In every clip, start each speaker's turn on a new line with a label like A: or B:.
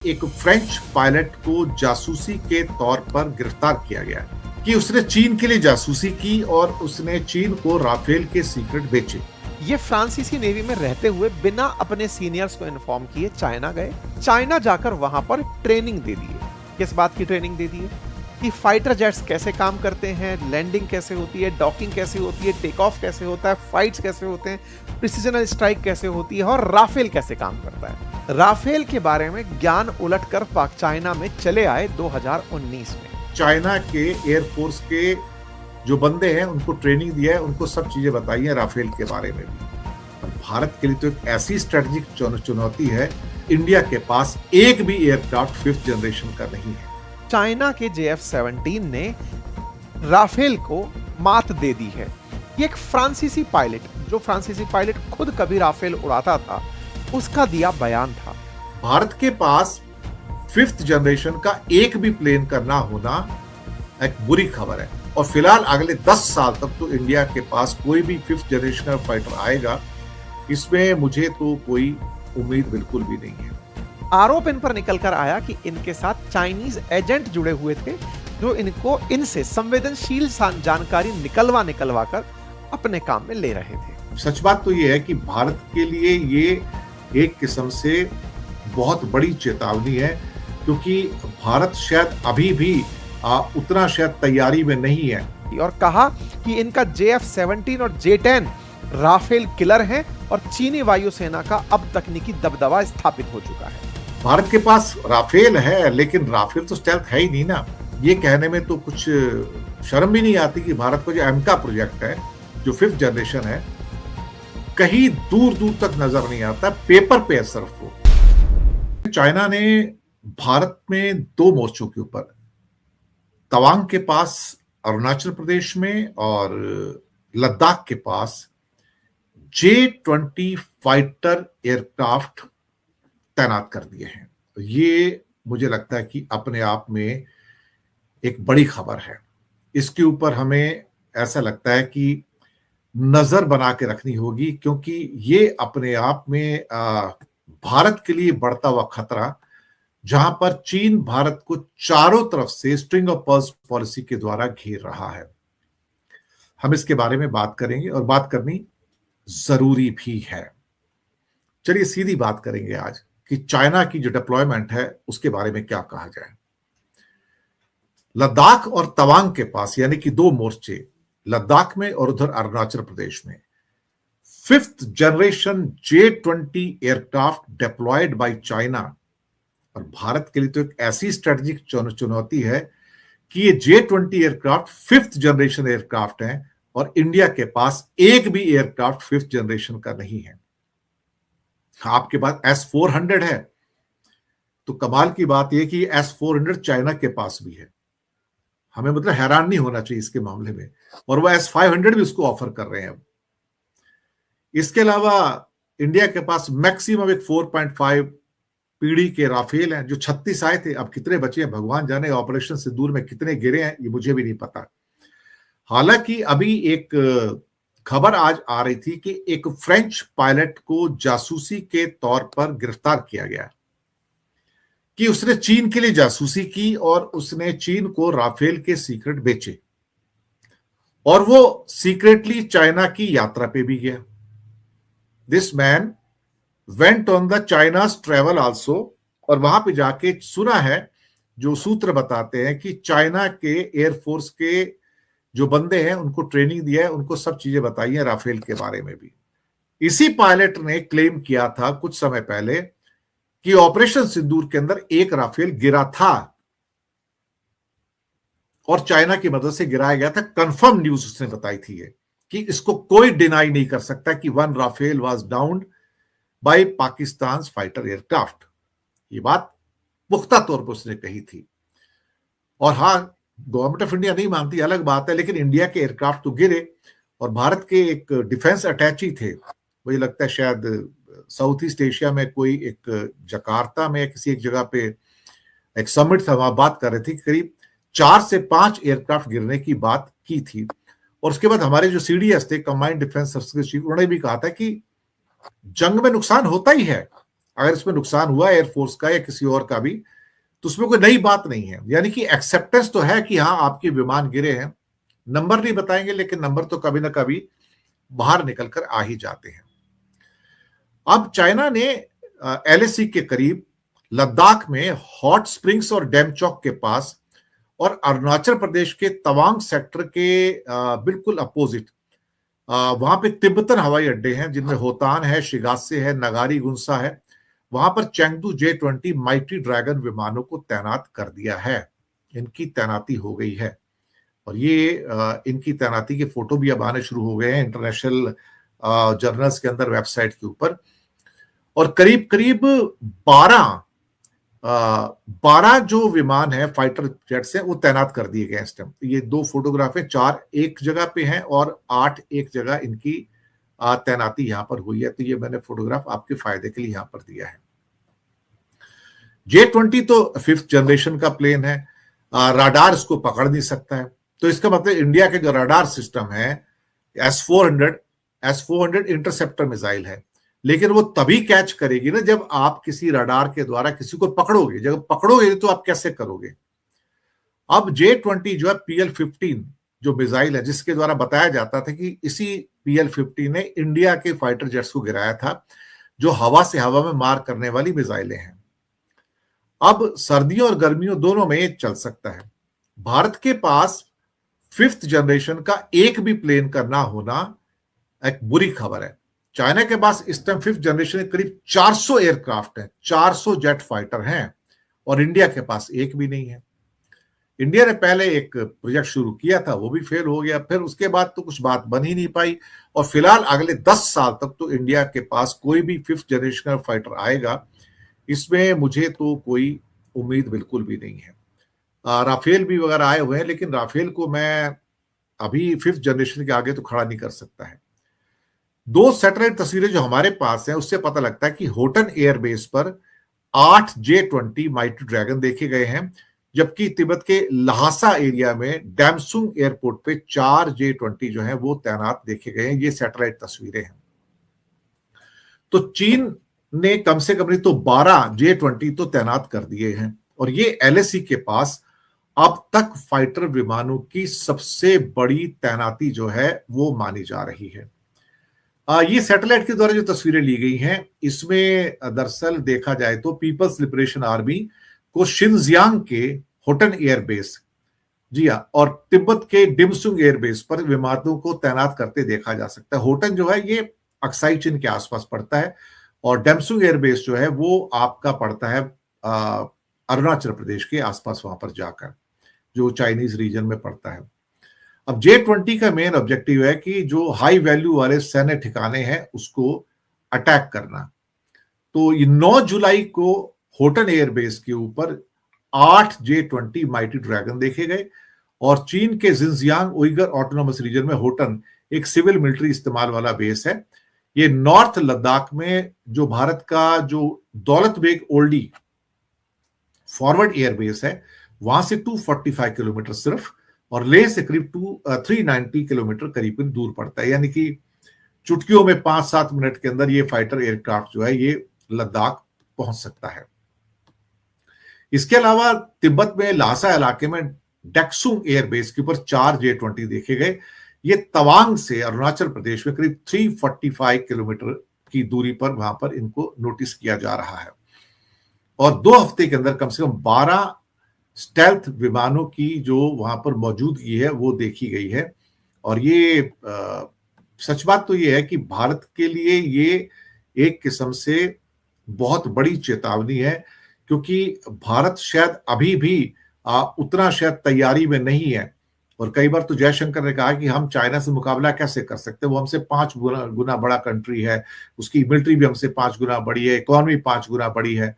A: एक French pilot को जासूसी के तौर पर गिरफ्तार किया गया कि उसने चीन के लिए जासूसी की और उसने चीन को राफेल के सीक्रेट बेचे।
B: ये फ्रांसीसी नेवी में रहते हुए बिना अपने सीनियर्स को इन्फॉर्म किए चाइना गए। चाइना जाकर वहां पर ट्रेनिंग दे दिए। किस बात की ट्रेनिंग दे दी है कि फाइटर जेट्स कैसे काम करते हैं, लैंडिंग कैसे होती है, डॉकिंग कैसे होती है, टेक ऑफ कैसे होता है, फाइट्स कैसे होते हैं, प्रिसिजनल स्ट्राइक कैसे होती है और राफेल कैसे काम करता है। राफेल के बारे में ज्ञान उलटकर पाक चाइना में चले आए 2019 में।
A: चाइना के एयरफोर्स के जो बंदे हैं उनको ट्रेनिंग दिया है, उनको सब चीजें बताई हैं राफेल के बारे में भी। और भारत के लिए तो एक ऐसी स्ट्रेटेजिक चुनौती है, इंडिया के पास एक भी एयरक्राफ्ट 5th जनरेशन का नहीं है।
B: चाइना के JF-17 ने राफेल को मात दे दी है। ये एक फ्रांसीसी पायलट खुद कभी राफेल उड़ाता था, उसका दिया बयान था।
A: भारत के पास 5th जनरेशन का एक भी प्लेन का ना होना एक बुरी खबर है और फिलहाल अगले 10 साल तक तो इंडिया के पास कोई भी 5th जनरेशन का फाइटर आएगा, इसमें मुझे तो कोई उम्मीद बिल्कुल भी नहीं है।
B: आरोप इन पर निकल कर आया कि इनके साथ चाइनीज एजेंट जुड़े हुए थे जो इनसे संवेदनशील जानकारी निकलवा कर अपने काम में ले रहे थे।
A: सच बात तो ये है कि भारत के लिए ये एक किस्म से बहुत बड़ी चेतावनी है, क्योंकि भारत शायद अभी भी उतना शायद तैयारी में नहीं है।
B: और कहा कि इनका JF-17 और J-10 राफेल किलर हैं और चीनी वायुसेना का अब तकनीकी दबदबा स्थापित हो चुका है।
A: भारत के पास राफेल है, लेकिन राफेल तो स्टेल्थ है ही नहीं ना। ये कहने में तो कुछ शर्म भी नहीं आती कि भारत का जो एमका प्रोजेक्ट है, जो 5th जनरेशन है, कहीं दूर दूर तक नजर नहीं आता, पेपर पे है सिर्फ वो। चाइना ने भारत में 2 मोर्चों के ऊपर, तवांग के पास अरुणाचल प्रदेश में और लद्दाख के पास J-20 फाइटर एयरक्राफ्ट तैनात कर दिए हैं। ये मुझे लगता है कि अपने आप में एक बड़ी खबर है। इसके ऊपर हमें ऐसा लगता है कि नजर बना के रखनी होगी, क्योंकि ये अपने आप में भारत के लिए बढ़ता हुआ खतरा, जहां पर चीन भारत को चारों तरफ से स्ट्रिंग ऑफ पर्ल्स पॉलिसी के द्वारा घेर रहा है। हम इसके बारे में बात करेंगे और बात करनी जरूरी भी है। चलिए सीधी बात करेंगे आज कि चाइना की जो डिप्लॉयमेंट है उसके बारे में क्या कहा जाए। लद्दाख और तवांग के पास, यानी कि 2 मोर्चे, लद्दाख में और उधर अरुणाचल प्रदेश में, 5th generation J-20 aircraft deployed by China. और भारत के लिए तो एक ऐसी स्ट्रेटेजिक चुनौती है कि ये J-20 aircraft 5th generation aircraft हैं और इंडिया के पास एक भी एयरक्राफ्ट 5th जनरेशन का नहीं है। आपके पास S-400 है, तो कमाल की बात यह कि S-400 चाइना के पास भी है। हमें मतलब हैरान नहीं होना चाहिए इसके मामले में, और वो S-500 भी उसको ऑफर कर रहे हैं। इसके अलावा इंडिया के पास मैक्सिमम एक 4.5 पीढ़ी के राफेल हैं, जो 36 आए थे, अब कितने बचे हैं भगवान जाने। ऑपरेशन सिंदूर में कितने गिरे हैं ये मुझे भी नहीं पता। हालांकि अभी एक खबर आज आ रही थी कि एक फ्रेंच पायलट को जासूसी के तौर पर गिरफ्तार किया गया कि उसने चीन के लिए जासूसी की और उसने चीन को राफेल के सीक्रेट बेचे, और वो सीक्रेटली चाइना की यात्रा पे भी गया। This man went on the चाइना's travel also, और वहां पे जाके सुना है, जो सूत्र बताते हैं कि चाइना के एयरफोर्स के जो बंदे हैं उनको ट्रेनिंग दिया है, उनको सब चीजें बताई हैं राफेल के बारे में भी। इसी पायलट ने क्लेम किया था कुछ समय पहले कि ऑपरेशन सिंदूर के अंदर एक राफेल गिरा था और चाइना की मदद से गिराया गया था। कंफर्म न्यूज उसने बताई थी ये, कि इसको कोई डिनाई नहीं कर सकता कि 1 Rafale was downed by Pakistan fighter aircraft. ये बात पुख्ता तौर पर उसने कही थी। और हाँ, गवर्नमेंट ऑफ इंडिया नहीं मानती, अलग बात है, लेकिन इंडिया के एयरक्राफ्ट तो गिरे। और भारत के एक डिफेंस अटैची थे, मुझे लगता है शायद साउथ ईस्ट एशिया में कोई एक जकार्ता में किसी एक जगह पे एक समिट था, वहां बात कर रहे थे, करीब 4 से 5 एयरक्राफ्ट गिरने की बात की थी। और उसके बाद हमारे जो CDS थे, कंबाइंड डिफेंस सर्विसेज चीफ, उन्होंने भी कहा था कि जंग में नुकसान होता ही है, अगर इसमें नुकसान हुआ एयरफोर्स का या किसी और का भी, तो उसमें कोई नई बात नहीं है। यानी कि एक्सेप्टेंस तो है कि हाँ आपके विमान गिरे हैं, नंबर नहीं बताएंगे लेकिन नंबर तो कभी ना कभी बाहर निकलकर आ ही जाते हैं। अब चाइना ने एलएसी के करीब, लद्दाख में हॉट स्प्रिंग्स और डेमचौक के पास और अरुणाचल प्रदेश के तवांग सेक्टर के बिल्कुल अपोजिट वहां पे तिब्बतन हवाई अड्डे हैं, जिनमें होतान है, शिगासे है, नगारी गुंसा है। वहां पर चेंगडू J-20 माइटी ड्रैगन विमानों को तैनात कर दिया है। इनकी तैनाती हो गई है और ये इनकी तैनाती के फोटो भी अब आने शुरू हो गए हैं इंटरनेशनल जर्नल्स के अंदर, वेबसाइट के ऊपर। और करीब करीब 12 जो विमान है फाइटर जेट्स हैं वो तैनात कर दिए गए इस टाइम। ये 2 फोटोग्राफ है, 4 एक जगह पे हैं और 8 एक जगह इनकी तैनाती यहां पर हुई है। तो ये मैंने फोटोग्राफ आपके फायदे के लिए यहां पर दिया है। J-20 तो 5th जनरेशन का प्लेन है, राडार इसको पकड़ नहीं सकता है। तो इसका मतलब इंडिया के जो राडार सिस्टम है S-400 इंटरसेप्टर मिसाइल है, लेकिन वो तभी कैच करेगी ना जब आप किसी रडार के द्वारा किसी को पकड़ोगे। जब पकड़ोगे तो आप कैसे करोगे? अब J-20 जो है PL-15 जो मिसाइल है, जिसके द्वारा बताया जाता था कि इसी PL-15 ने इंडिया के फाइटर जेट्स को गिराया था, जो हवा से हवा में मार करने वाली मिसाइलें हैं। अब सर्दियों और गर्मियों दोनों में ये चल सकता है। भारत के पास 5th जनरेशन का एक भी प्लेन का ना होना एक बुरी खबर है। चाइना के पास इस टाइम 5th जनरेशन के करीब 400 एयरक्राफ्ट हैं, 400 जेट फाइटर हैं, और इंडिया के पास एक भी नहीं है। इंडिया ने पहले एक प्रोजेक्ट शुरू किया था, वो भी फेल हो गया। फिर उसके बाद तो कुछ बात बन ही नहीं पाई, और फिलहाल अगले 10 साल तक तो इंडिया के पास कोई भी 5th जनरेशन का फाइटर आएगा, इसमें मुझे तो कोई उम्मीद बिल्कुल भी नहीं है। राफेल भी वगैरह आए हुए हैं, लेकिन राफेल को मैं अभी 5th जनरेशन के आगे तो खड़ा नहीं कर सकता है। 2 सैटेलाइट तस्वीरें जो हमारे पास हैं उससे पता लगता है कि होटन एयरबेस पर 8 J-20 माइटी ड्रैगन देखे गए हैं, जबकि तिब्बत के लहासा एरिया में डैमसुंग एयरपोर्ट पे 4 J-20 जो है वो तैनात देखे गए हैं। ये सैटेलाइट तस्वीरें हैं। तो चीन ने कम से कम नहीं तो 12 J-20 तो तैनात कर दिए हैं, और ये LAC के पास अब तक फाइटर विमानों की सबसे बड़ी तैनाती जो है वो मानी जा रही है। ये सैटेलाइट के द्वारा जो तस्वीरें ली गई हैं, इसमें दरअसल देखा जाए तो पीपल्स लिबरेशन आर्मी को शिनजियांग के होटन एयरबेस, जी हाँ, और तिब्बत के डिमसुंग एयरबेस पर विमानों को तैनात करते देखा जा सकता है। होटन जो है ये अक्साई चीन के आसपास पड़ता है, और डेमसुंग एयरबेस जो है वो आपका पड़ता है अरुणाचल प्रदेश के आसपास, वहां पर जाकर, जो चाइनीज रीजन में पड़ता है। अब J-20 का मेन ऑब्जेक्टिव है कि जो हाई वैल्यू वाले सैन्य ठिकाने हैं उसको अटैक करना। तो ये 9 जुलाई को होटन एयरबेस के ऊपर 8 J-20 माइटी ड्रैगन देखे गए, और चीन के जिनजियांग उइगर ऑटोनोमस रीजन में होटन एक सिविल मिलिट्री इस्तेमाल वाला बेस है। ये नॉर्थ लद्दाख में जो भारत का जो दौलत बेग ओल्डी फॉरवर्ड एयरबेस है, वहां से 245 किलोमीटर सिर्फ, और लेह से करीब 390 किलोमीटर करीब दूर पड़ता है। यानी कि चुटकियों में 5-7 मिनट के अंदर ये फाइटर एयरक्राफ्ट जो है ये लद्दाख पहुंच सकता है। इसके अलावा तिब्बत में लासा इलाके में डेक्सुंग एयरबेस के ऊपर 4 J-20 देखे गए। ये तवांग से अरुणाचल प्रदेश में करीब 345 किलोमीटर की दूरी पर वहां पर इनको नोटिस किया जा रहा है, और 2 हफ्ते के अंदर कम से कम 12 स्टेल्थ विमानों की जो वहां पर मौजूदगी है वो देखी गई है। और ये सच बात तो ये है कि भारत के लिए ये एक किस्म से बहुत बड़ी चेतावनी है, क्योंकि भारत शायद अभी भी उतना शायद तैयारी में नहीं है। और कई बार तो जयशंकर ने कहा कि हम चाइना से मुकाबला कैसे कर सकते हैं, वो हमसे 5 गुना बड़ा कंट्री है, उसकी मिलिट्री भी हमसे 5 गुना बड़ी है, इकोनॉमी 5 गुना बड़ी है।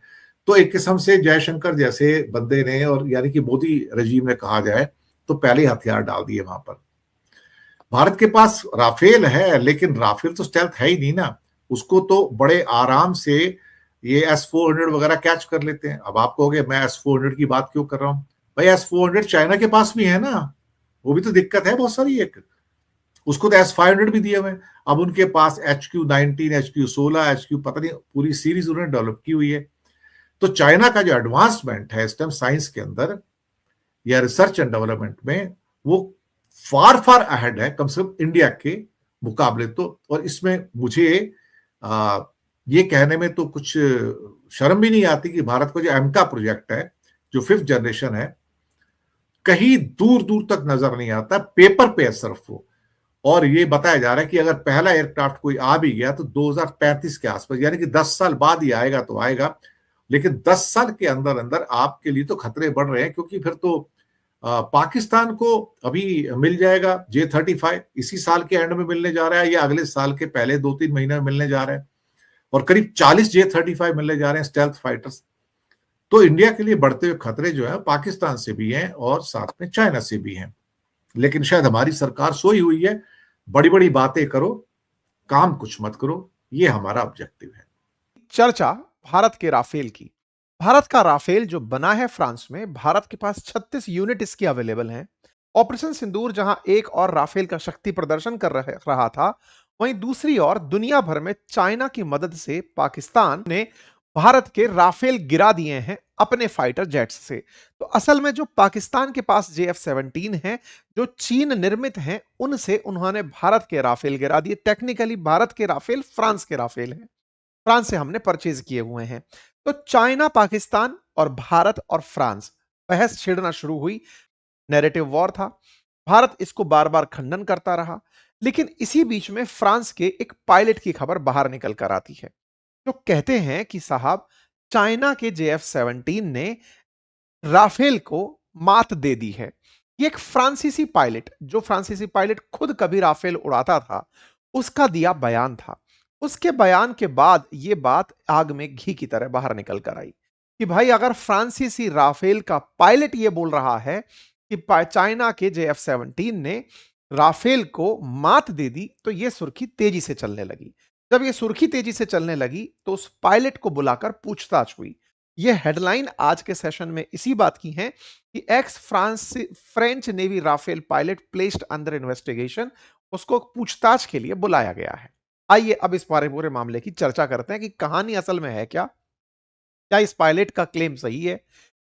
A: तो एक किस्म से जयशंकर जैसे बंदे ने, और यानी कि मोदी रजीम ने कहा जाए तो पहले हथियार डाल दिए वहां पर। भारत के पास राफेल है, लेकिन राफेल तो स्टेल्थ है ही नहीं ना, उसको तो बड़े आराम से ये S-400 वगैरह कैच कर लेते हैं। अब आप कहोगे मैं S-400 की बात क्यों कर रहा हूं? भाई S-400 चाइना के पास भी है ना, वो भी तो दिक्कत है बहुत सारी। एक उसको तो S-500 भी दिए हुए हैं। अब उनके पास HQ-19, HQ-16, HQ पता नहीं पूरी सीरीज उन्होंने डेवलप की हुई है। तो चाइना का जो एडवांसमेंट है इस टाइम साइंस के अंदर या रिसर्च एंड डेवलपमेंट में, वो फार फार अहेड है कम से कम इंडिया के मुकाबले तो। और इसमें मुझे ये कहने में तो कुछ शर्म भी नहीं आती कि भारत का जो एमका प्रोजेक्ट है, जो 5th जनरेशन है, कहीं दूर दूर तक नजर नहीं आता, पेपर पे है सिर्फ वो। और ये बताया जा रहा है कि अगर पहला एयरक्राफ्ट कोई आ भी गया तो 2035 के आसपास, यानी कि 10 साल बाद ही आएगा तो आएगा। लेकिन 10 साल के अंदर अंदर आपके लिए तो खतरे बढ़ रहे हैं, क्योंकि फिर तो पाकिस्तान को अभी मिल जाएगा J-35, इसी साल के एंड में मिलने जा रहा है या अगले साल के पहले 2-3 महीने में मिलने जा रहा है। और करीब 40 J-35 मिलने जा रहे हैं स्टेल्थ फाइटर्स। तो इंडिया के लिए बढ़ते हुए खतरे जो है पाकिस्तान से भी हैं और साथ में चाइना से भी हैं। लेकिन शायद हमारी सरकार सोई हुई है, बड़ी बड़ी बातें करो, काम कुछ मत करो, ये हमारा ऑब्जेक्टिव है।
B: चर्चा भारत के राफेल की। भारत का राफेल जो बना है फ्रांस में, भारत के पास 36 यूनिट इसकी अवेलेबल हैं। ऑपरेशन सिंदूर जहां एक और राफेल का शक्ति प्रदर्शन कर रहा था, वहीं दूसरी ओर दुनिया भर में चाइना की मदद से पाकिस्तान ने भारत के राफेल गिरा दिए हैं अपने फाइटर जेट्स से। तो असल में जो पाकिस्तान के पास JF-17 है, जो चीन निर्मित हैं, उनसे उन्होंने भारत के राफेल गिरा दिए। टेक्निकली भारत के राफेल फ्रांस के राफेल हैं, फ्रांस से हमने परचेज किए हुए हैं। तो चाइना, पाकिस्तान और भारत और फ्रांस बहस छिड़ना शुरू हुई। नैरेटिव वॉर था। भारत इसको बार बार खंडन करता रहा। लेकिन इसी बीच में फ्रांस के एक पायलट की खबर बाहर निकल कर आती है, जो कहते हैं कि साहब, चाइना के JF-17 ने राफेल को मात दे दी है। ये एक फ्रांसीसी पायलट, जो फ्रांसीसी पायलट खुद कभी राफेल उड़ाता था, उसका दिया बयान था। उसके बयान के बाद ये बात आग में घी की तरह बाहर निकल कर आई कि भाई, अगर फ्रांसीसी राफेल का पायलट ये बोल रहा है कि चाइना के JF-17 ने राफेल को मात दे दी, तो ये सुर्खी तेजी से चलने लगी। जब ये सुर्खी तेजी से चलने लगी तो उस पायलट को बुलाकर पूछताछ हुई। ये हेडलाइन आज के सेशन में इसी बात की है कि ex French navy Rafale pilot placed under investigation, उसको पूछताछ के लिए बुलाया गया है। आइए अब इस पूरे मामले की चर्चा करते हैं कि कहानी असल में है क्या। क्या इस पायलट का क्लेम सही है,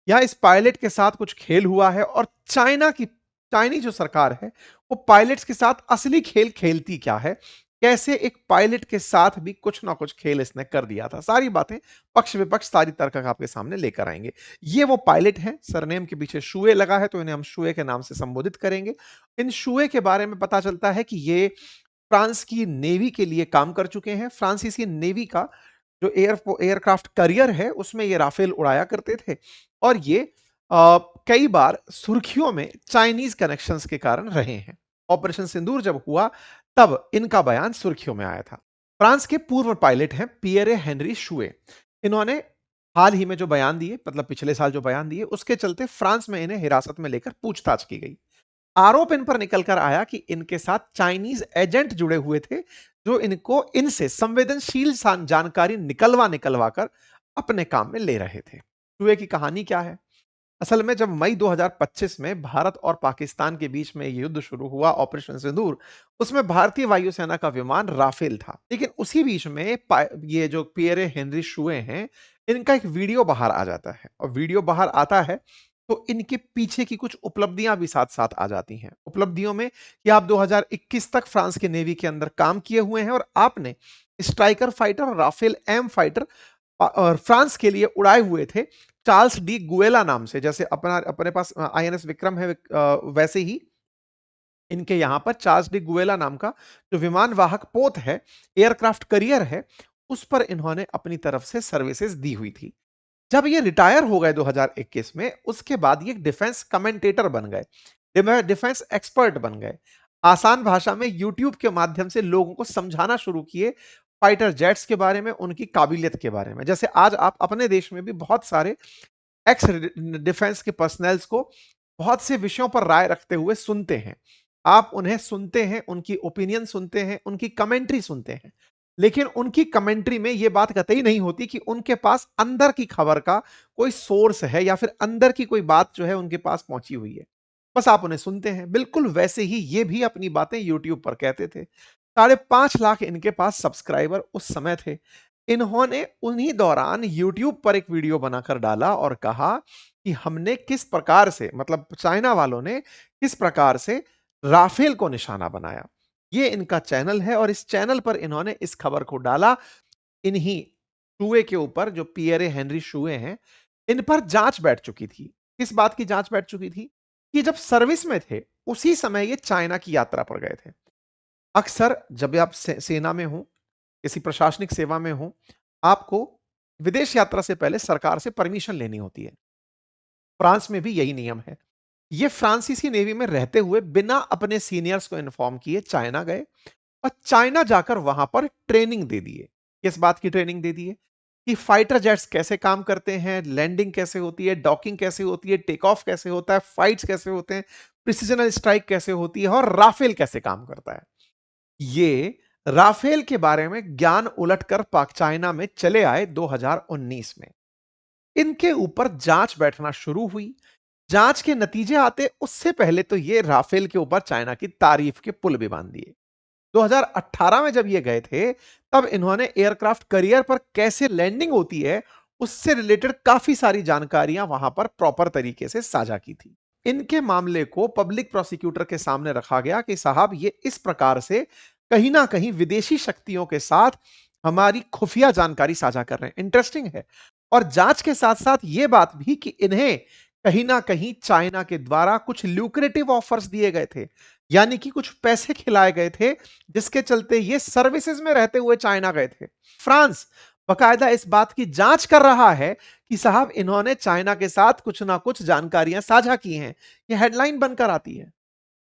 B: या इस पायलट के साथ कुछ खेल हुआ है, और चाइनी जो सरकार है वो पायलट्स के साथ असली खेल खेलती क्या है, कैसे एक पायलट के साथ भी कुछ ना कुछ खेल इसने कर दिया था। सारी बातें, पक्ष विपक्ष, सारी तर्क आपके सामने लेकर आएंगे। ये वो पायलट हैं, सरनेम के पीछे शुए लगा है तो इन्हें हम शुए के नाम से संबोधित करेंगे। इन शुए के बारे में पता चलता है कि ये फ्रांस की नेवी के लिए काम कर चुके हैं। फ्रांसीसी नेवी का जो एयरक्राफ्ट करियर है, उसमें ये राफेल उड़ाया करते थे, और ये कई बार सुर्खियों में चाइनीज कनेक्शंस के कारण रहे हैं। ऑपरेशन सिंदूर जब हुआ तब इनका बयान सुर्खियों में आया था। फ्रांस के पूर्व पायलट हैं पियरे हेनरी शुए। इन्होंने हाल ही में जो बयान दिए, मतलब पिछले साल जो बयान दिए, उसके चलते फ्रांस में इन्हें हिरासत में लेकर पूछताछ की गई। आरोप इन पर निकल कर आया कि इनके साथ चाइनीज एजेंट जुड़े हुए थे, जो इनसे संवेदनशील जानकारी निकलवा निकलवा कर अपने काम में ले रहे थे। शुए की कहानी क्या है? असल में जब मई 2025 में भारत और पाकिस्तान के बीच में युद्ध शुरू हुआ, ऑपरेशन सिंदूर, उसमें भारतीय वायुसेना का विमान राफेल था। लेकिन उसी बीच में ये जो पियरे हेनरी शुए हैं, इनका एक वीडियो बाहर आ जाता है, और वीडियो बाहर आता है तो इनके पीछे की कुछ उपलब्धियां भी साथ साथ आ जाती हैं। उपलब्धियों में कि आप 2021 तक फ्रांस के नेवी के अंदर काम किए हुए हैं, और आपने स्ट्राइकर फाइटर और राफेल एम फाइटर और फ्रांस के लिए उड़ाए हुए थे, चार्ल्स डी गुएला नाम से। जैसे अपने पास INS विक्रम है, वैसे ही इनके यहां पर चार्ल्स डी गुएला नाम का जो विमान वाहक पोत है, एयरक्राफ्ट करियर है, उस पर इन्होंने अपनी तरफ से सर्विसेज दी हुई थी। जब ये रिटायर हो गए 2021 में, उसके बाद ये डिफेंस कमेंटेटर बन गए, डिफेंस एक्सपर्ट बन गए। आसान भाषा में यूट्यूब के माध्यम से लोगों को समझाना शुरू किए फाइटर जेट्स के बारे में, उनकी काबिलियत के बारे में। जैसे आज आप अपने देश में भी बहुत सारे एक्स डिफेंस के पर्सनल्स को बहुत से विषयों पर राय रखते हुए सुनते हैं। आप उन्हें सुनते हैं, उनकी ओपिनियन सुनते हैं, उनकी कमेंट्री सुनते हैं, लेकिन उनकी कमेंट्री में यह बात कतई नहीं होती कि उनके पास अंदर की खबर का कोई सोर्स है, या फिर अंदर की कोई बात जो है उनके पास पहुंची हुई है। बस आप उन्हें सुनते हैं। बिल्कुल वैसे ही ये भी अपनी बातें यूट्यूब पर कहते थे। 5.5 लाख इनके पास सब्सक्राइबर उस समय थे। इन्होंने उन्हीं दौरान यूट्यूब पर एक वीडियो बनाकर डाला और कहा कि हमने किस प्रकार से, मतलब चाइना वालों ने किस प्रकार से राफेल को निशाना बनाया। ये इनका चैनल है और इस चैनल पर इन्होंने इस खबर को डाला। इन्हीं शुए के ऊपर, जो पियरे हेनरी शुए हैं, इन पर जांच बैठ चुकी थी। किस बात की जांच बैठ चुकी थी? कि जब सर्विस में थे उसी समय ये चाइना की यात्रा पर गए थे। अक्सर जब आप सेना में हो, किसी प्रशासनिक सेवा में हो, आपको विदेश यात्रा से पहले सरकार से परमिशन लेनी होती है। फ्रांस में भी यही नियम है। ये फ्रांसीसी नेवी में रहते हुए बिना अपने सीनियर्स को इन्फॉर्म किए चाइना गए और चाइना जाकर वहां पर ट्रेनिंग दे दिए। किस बात की ट्रेनिंग दे दिए? कि फाइटर जेट्स कैसे काम करते हैं, लैंडिंग कैसे होती है, डॉकिंग कैसे होती है, टेक ऑफ कैसे होता है, फाइट्स कैसे होते हैं, प्रिसिजनल स्ट्राइक कैसे होती है और राफेल कैसे काम करता है। ये राफेल के बारे में ज्ञान उलटकर पाक चाइना में चले आए 2019 में। इनके ऊपर जांच बैठना शुरू हुई। जांच के नतीजे आते उससे पहले तो ये राफेल के ऊपर चाइना की तारीफ के पुल भी बांध दिए। 2018 में जब ये गए थे, तब इन्होंने एयरक्राफ्ट करियर पर कैसे लैंडिंग होती है उससे रिलेटेड काफी सारी जानकारियां वहां पर प्रॉपर तरीके से साझा की थी। इनके मामले को पब्लिक प्रोसिक्यूटर के सामने रखा गया कि साहब ये इस प्रकार से कहीं ना कहीं विदेशी शक्तियों के साथ हमारी खुफिया जानकारी साझा कर रहे हैं। इंटरेस्टिंग है। और जांच के साथ साथ यह बात भी कि इन्हें कहीं ना कहीं चाइना के द्वारा कुछ ल्यूक्रेटिव ऑफर्स दिए गए थे, यानी कि कुछ पैसे खिलाए गए थे, जिसके चलते ये सर्विसेज में रहते हुए चाइना गए थे। फ्रांस बकायदा इस बात की जांच कर रहा है कि साहब इन्होंने चाइना के साथ कुछ ना कुछ जानकारियां साझा की हैं। ये हेडलाइन बनकर आती है।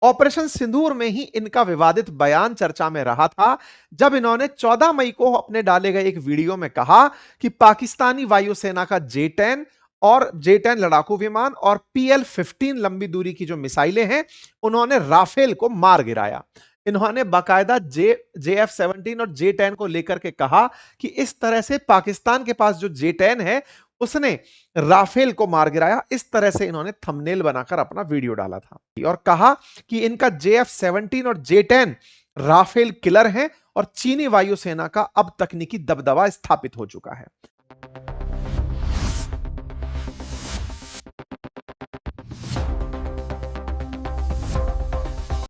B: ऑपरेशन सिंदूर में ही इनका विवादित बयान चर्चा में रहा था, जब इन्होंने 14 मई को अपने डाले गए एक वीडियो में कहा कि पाकिस्तानी वायुसेना का J-10 और J-10 लड़ाकू विमान और PL-15 लंबी दूरी की जो मिसाइलें हैं, उन्होंने राफेल को मार गिराया। इन्होंने बाकायदा JF-17 और J-10 को लेकर के कहा कि इस तरह से पाकिस्तान के पास जो J-10 है उसने राफेल को मार गिराया। इस तरह से इन्होंने थंबनेल बनाकर अपना वीडियो डाला था और कहा कि इनका JF-17 और J-10 राफेल किलर हैं और चीनी वायुसेना का अब तकनीकी दबदबा स्थापित हो चुका है।